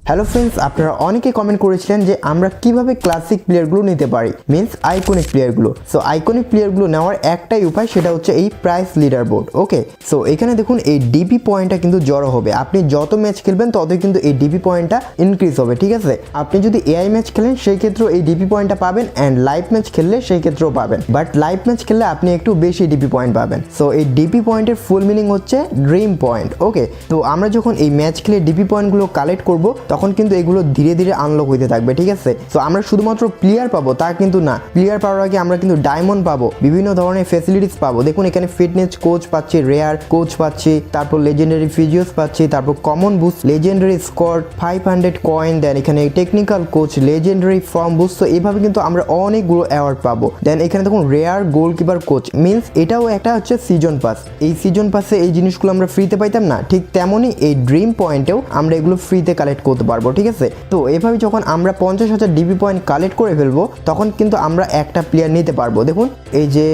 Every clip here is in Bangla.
হ্যালো ফ্রেন্ডস, আপনারা অনেকে কমেন্ট করেছিলেন যে আমরা কিভাবে ক্লাসিক প্লেয়ারগুলো নিতে পারি, মিন্স আইকনিক প্লেয়ারগুলো। সো আইকনিক প্লেয়ারগুলো নেওয়ার একটাই উপায়, সেটা হচ্ছে এই প্রাইস লিডার বোর্ড। ওকে, সো এখানে দেখুন এই ডিপি পয়েন্টটা কিন্তু জড়ো হবে। আপনি যত ম্যাচ খেলবেন ততই কিন্তু এই ডিপি পয়েন্টটা ইনক্রিজ হবে, ঠিক আছে। আপনি যদি এআই ম্যাচ খেলেন সেই ক্ষেত্রেও এই ডিপি পয়েন্টটা পাবেন, অ্যান্ড লাইভ ম্যাচ খেললে সেই ক্ষেত্রেও পাবেন, বাট লাইভ ম্যাচ খেললে আপনি একটু বেশি ডিপি পয়েন্ট পাবেন। সো এই ডিপি পয়েন্টের ফুল মিনিং হচ্ছে ড্রিম পয়েন্ট। ওকে, তো আমরা যখন এই ম্যাচ খেলে ডিপি পয়েন্টগুলো কালেক্ট করব তখন কিন্তু এগুলো ধীরে ধীরে আনলক হইতে থাকবে, ঠিক আছে। সো আমরা শুধুমাত্র প্লেয়ার পাবো তা কিন্তু না, প্লেয়ার পাওয়ার আগে আমরা কিন্তু ডায়মন্ড পাবো, বিভিন্ন ধরনের ফ্যাসিলিটিস পাবো। দেখুন এখানে ফিটনেস কোচ পাচ্ছি, রেয়ার কোচ পাচ্ছি, তারপর লেজেন্ডারি ফিজিওস পাচ্ছি, তারপর common boost, legendary squad, 500 coin, then এখানে technical coach, legendary form boost. তো এইভাবে কিন্তু আমরা অনেকগুলো অ্যাওয়ার্ড পাবো। দেন এখানে দেখুন রেয়ার গোলকিপার কোচ, মিন্স এটাও একটা হচ্ছে সিজন পাস। এই সিজন পাসে এই জিনিসগুলো আমরা ফ্রিতে পাইতাম না, ঠিক তেমনই এই ড্রিম পয়েন্টেও আমরা এগুলো ফ্রিতে কালেক্ট করতে পারবো, ঠিক আছে। তো এভাবে যখন আমরা 50,000 ডিবি পয়েন্ট কালেক্ট করে ফেলবো তখন কিন্তু আমরা একটা প্লেয়ার নিতে পারবো। দেখুন এই যে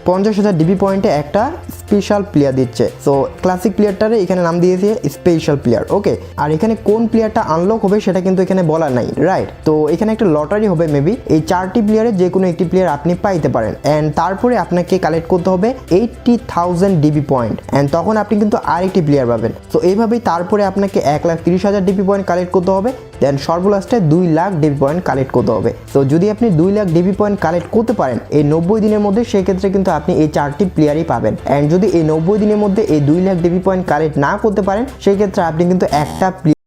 50,000 ডিবি পয়েন্টে একটা স্পেশাল প্লেয়ার দিচ্ছে। সো ক্লাসিক প্লেয়ারটারে এখানে নাম দিয়েছে স্পেশাল প্লেয়ার। ওকে, আর এখানে কোন প্লেয়ারটা আনলক হবে সেটা কিন্তু এখানে বলা নাই, রাইট। তো এখানে একটা লটারি হবে, মেবি এই 4টি প্লেয়ারের যে কোনো একটি প্লেয়ার আপনি পাইতে পারেন, অ্যান্ড তারপরে আপনাকে কালেক্ট করতে হবে 80,000 ডিবি পয়েন্ট, অ্যান্ড তখন আপনি কিন্তু আরেকটি প্লেয়ার পাবেন। তো এইভাবেই তারপরে আপনাকে 1,30,000 ডিবি পয়েন্ট কালেক্ট করতে হবে, দেন সর্বলাস্টে 2 লাখ ডিবি পয়েন্ট কালেক্ট করতে হবে। তো যদি আপনি 2 লাখ ডিবি পয়েন্ট কালেক্ট করতে পারেন এই 90 দিনের মধ্যে, সেক্ষেত্রে কিন্তু আপনি এই 4টি প্লেয়ারই পাবেন। অ্যান্ড যদি এই 90 দিনের মধ্যে এই 2 লাখ ডিবি পয়েন্ট কালেক্ট না করতে পারেন, সেই ক্ষেত্রে আপনি কিন্তু একটা